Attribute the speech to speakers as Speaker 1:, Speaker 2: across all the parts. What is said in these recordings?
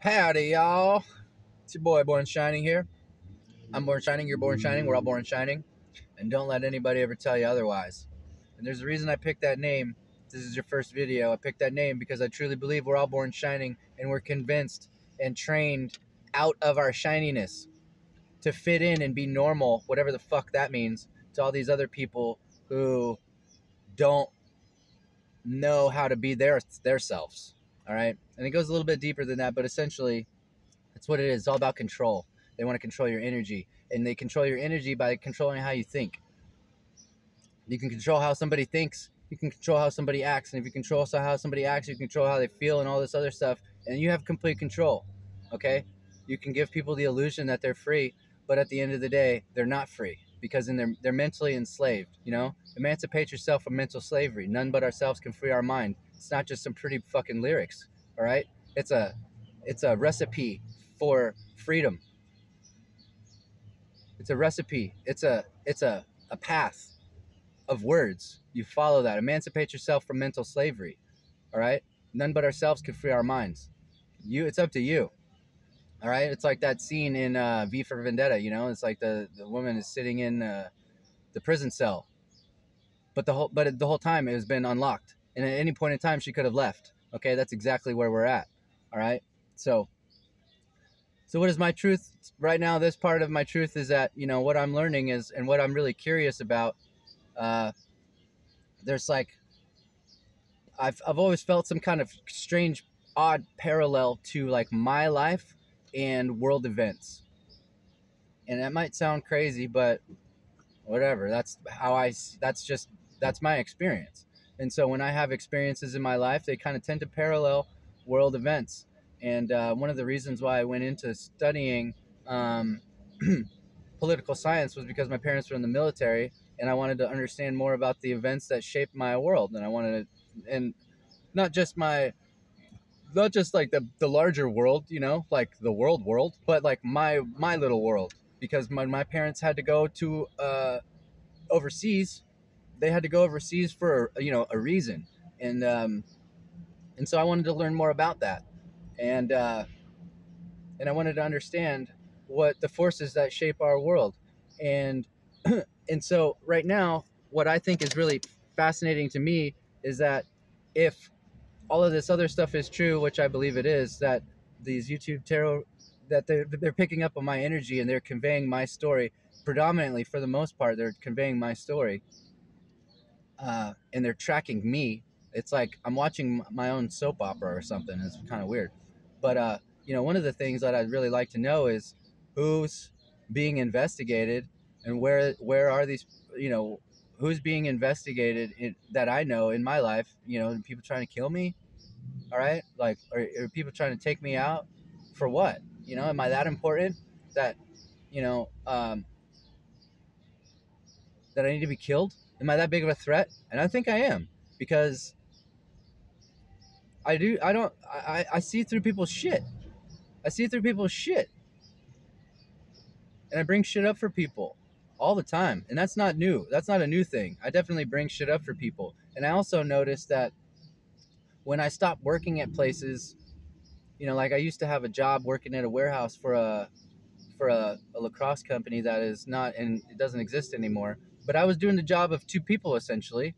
Speaker 1: Howdy, y'all. It's your boy, Born Shining here. I'm Born Shining, you're Born Shining, we're all Born Shining. And don't let anybody ever tell you otherwise. And there's a reason I picked that name. This is your first video. I picked that name because I truly believe we're all born shining and we're convinced and trained out of our shininess to fit in and be normal, whatever the fuck that means, to all these other people who don't know how to be their selves. All right? And it goes a little bit deeper than that, but essentially, that's what it is. It's all about control. They want to control your energy, and they control your energy by controlling how you think. You can control how somebody thinks. You can control how somebody acts. And if you control how somebody acts, you can control how they feel and all this other stuff. And you have complete control, okay? You can give people the illusion that they're free, but at the end of the day, they're not free because they're mentally enslaved, you know? Emancipate yourself from mental slavery. None but ourselves can free our mind. It's not just some pretty fucking lyrics, all right? It's a recipe for freedom. It's a recipe. It's a path of words. You follow that. Emancipate yourself from mental slavery. All right? None but ourselves can free our minds. It's up to you. All right? It's like that scene in V for Vendetta, you know? It's like the woman is sitting in the prison cell. But the whole time it has been unlocked. And at any point in time she could have left. Okay? That's exactly where we're at. All right? So what is my truth right now? This part of my truth is that, you know, what I'm learning is, and what I'm really curious about, there's like, I've always felt some kind of strange, odd parallel to like my life and world events. And that might sound crazy, but whatever. That's my experience. And so when I have experiences in my life, they kind of tend to parallel world events. And one of the reasons why I went into studying political science was because my parents were in the military, and I wanted to understand more about the events that shaped my world. And I wanted to, and not just like the larger world, you know, like the world, but like my little world. Because when my parents had to go to overseas, they had to go overseas for a reason, and so I wanted to learn more about that, and I wanted to understand what the forces that shape our world, and and so right now, what I think is really fascinating to me is that if all of this other stuff is true, which I believe it is, that these YouTube tarot, that they're picking up on my energy and they're conveying my story predominantly, for the most part, they're conveying my story, and they're tracking me. It's like I'm watching my own soap opera or something. It's kind of weird, but one of the things that I'd really like to know is who's being investigated, and where are these, who's being investigated that I know in my life. People trying to kill me. All right, like, are people trying to take me out for what? Am I that important that you know um, that I need to be killed? Am I that big of a threat? And I think I am, because I see through people's shit. I see through people's shit, and I bring shit up for people all the time, and that's not new. That's not a new thing. I definitely bring shit up for people, and I also noticed that when I stopped working at places, like I used to have a job working at a warehouse for a lacrosse company that is not, and it doesn't exist anymore. But I was doing the job of two people essentially,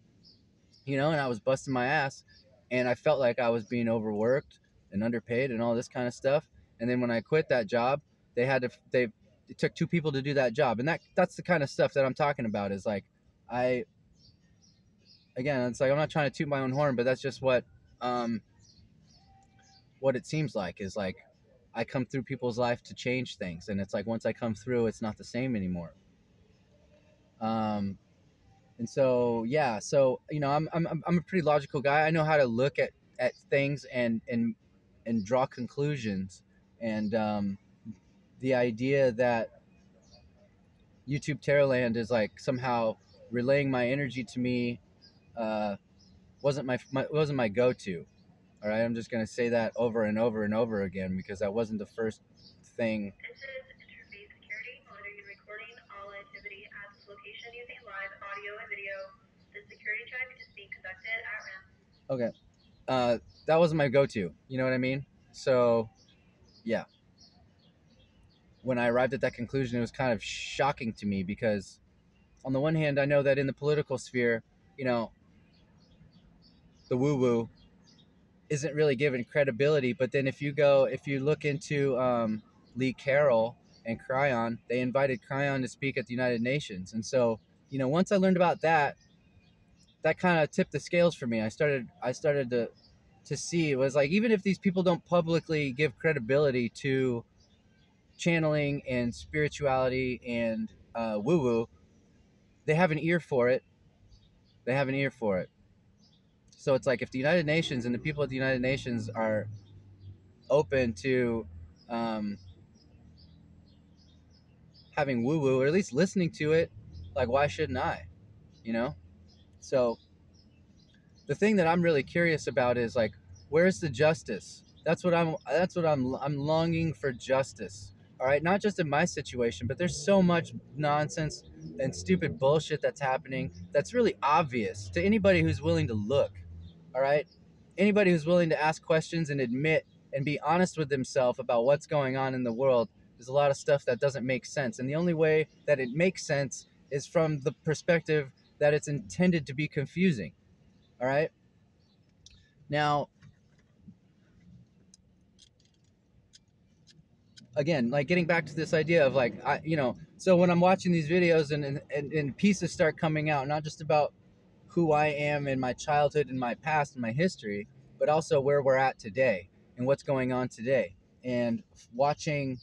Speaker 1: and I was busting my ass, and I felt like I was being overworked and underpaid and all this kind of stuff. And then when I quit that job, it took two people to do that job, and that's the kind of stuff that I'm talking about. Is like, it's like, I'm not trying to toot my own horn, but that's just what it seems like. Is like, I come through people's life to change things, and it's like once I come through, it's not the same anymore. And so yeah, I'm a pretty logical guy. I know how to look at things and draw conclusions, and the idea that YouTube Terrorland is like somehow relaying my energy to me wasn't my go-to. All right, I'm just gonna say that over and over and over again, because that wasn't the first thing.
Speaker 2: This is Interface Security, monitoring and recording all activity at this location using live audio and video. The security check is being conducted at random.
Speaker 1: Okay, that wasn't my go-to. You know what I mean? So yeah, when I arrived at that conclusion, it was kind of shocking to me because, on the one hand, I know that in the political sphere, you know, the woo woo isn't really given credibility. But then if you look into Lee Carroll and Cryon, they invited Cryon to speak at the United Nations. And so, once I learned about that, that kind of tipped the scales for me. I started to see, it was like, even if these people don't publicly give credibility to channeling and spirituality and woo woo, they have an ear for it. They have an ear for it. So it's like, if the United Nations and the people at the United Nations are open to um, having woo woo, or at least listening to it, like, why shouldn't I? You know? So the thing that I'm really curious about is, like, where's the justice? I'm longing for justice. All right, not just in my situation, but there's so much nonsense and stupid bullshit that's happening that's really obvious to anybody who's willing to look. All right? Anybody who's willing to ask questions and admit and be honest with themselves about what's going on in the world. There's a lot of stuff that doesn't make sense, and the only way that it makes sense is from the perspective that it's intended to be confusing. All right? Now, again, like, getting back to this idea of, like, so when I'm watching these videos and pieces start coming out, not just about who I am in my childhood and my past and my history, but also where we're at today and what's going on today, and watching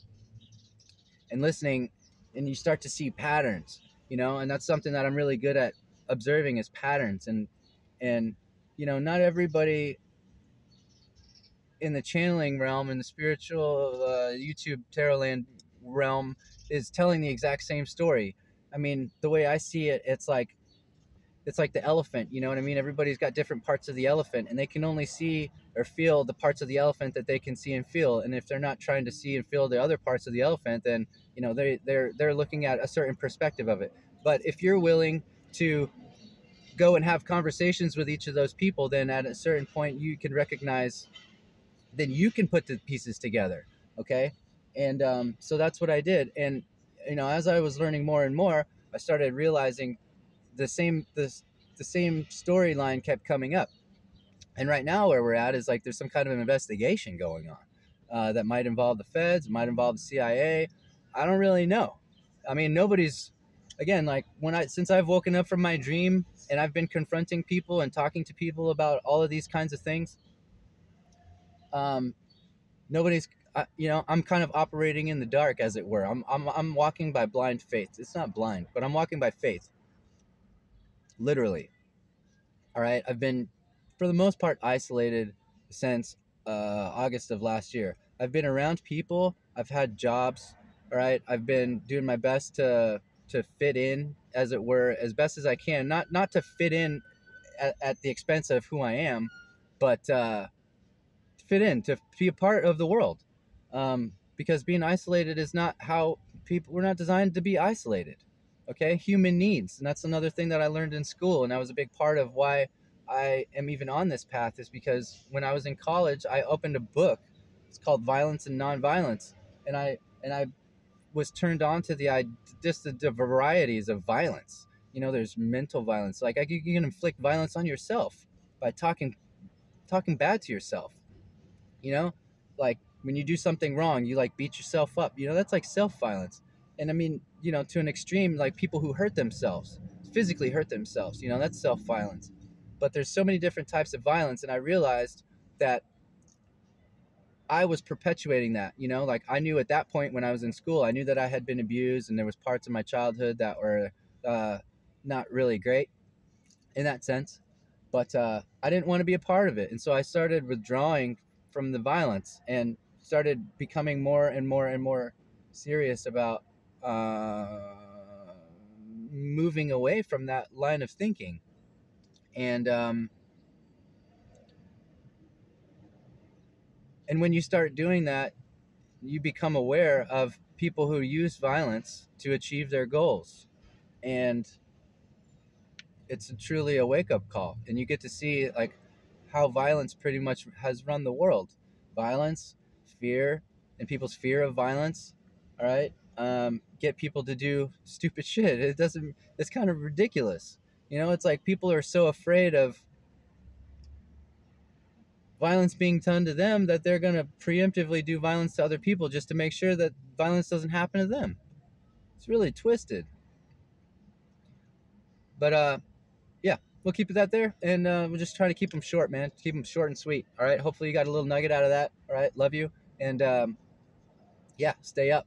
Speaker 1: and listening, and you start to see patterns, and that's something that I'm really good at observing, is patterns. And not everybody in the channeling realm, in the spiritual YouTube tarot land realm, is telling the exact same story. I mean, the way I see it, it's like the elephant, you know what I mean? Everybody's got different parts of the elephant, and they can only see or feel the parts of the elephant that they can see and feel. And if they're not trying to see and feel the other parts of the elephant, then they're looking at a certain perspective of it. But if you're willing to go and have conversations with each of those people, then at a certain point you can recognize, then you can put the pieces together. Okay. And so that's what I did. And as I was learning more and more, I started realizing the same storyline kept coming up. And right now, where we're at is, like, there's some kind of an investigation going on that might involve the feds, might involve the CIA. I don't really know. I mean, nobody's, again, like, since I've woken up from my dream and I've been confronting people and talking to people about all of these kinds of things, nobody's, I'm kind of operating in the dark, as it were. I'm walking by blind faith. It's not blind, but I'm walking by faith, literally. All right. I've been, for the most part, isolated since August of last year. I've been around people. I've had jobs. All right. I've been doing my best to fit in, as it were, as best as I can. Not to fit in at the expense of who I am, but to fit in, to be a part of the world. Because being isolated is not how people. We're not designed to be isolated. Okay, human needs, and that's another thing that I learned in school, and that was a big part of why I am even on this path, is because when I was in college, I opened a book. It's called Violence and Nonviolence, and I was turned on to just the varieties of violence. There's mental violence. Like, you can inflict violence on yourself by talking bad to yourself. you know like, when you do something wrong, you, like, beat yourself up. That's like self-violence. And I mean, to an extreme, like, people who hurt themselves, physically hurt themselves, that's self-violence. But there's so many different types of violence, and I realized that I was perpetuating that. Like, I knew at that point, when I was in school, I knew that I had been abused, and there was parts of my childhood that were not really great in that sense. But I didn't want to be a part of it, and so I started withdrawing from the violence and started becoming more and more and more serious about moving away from that line of thinking. And and when you start doing that, you become aware of people who use violence to achieve their goals, and it's truly a wake-up call. And you get to see, like, how violence pretty much has run the world. Violence, fear, and people's fear of violence. All right, get people to do stupid shit. It doesn't. It's kind of ridiculous. You know, it's like people are so afraid of violence being done to them that they're gonna preemptively do violence to other people just to make sure that violence doesn't happen to them. It's really twisted. But yeah, we'll keep that there, and we'll just try to keep them short, man. Keep them short and sweet. All right. Hopefully you got a little nugget out of that. All right. Love you, and yeah, stay up.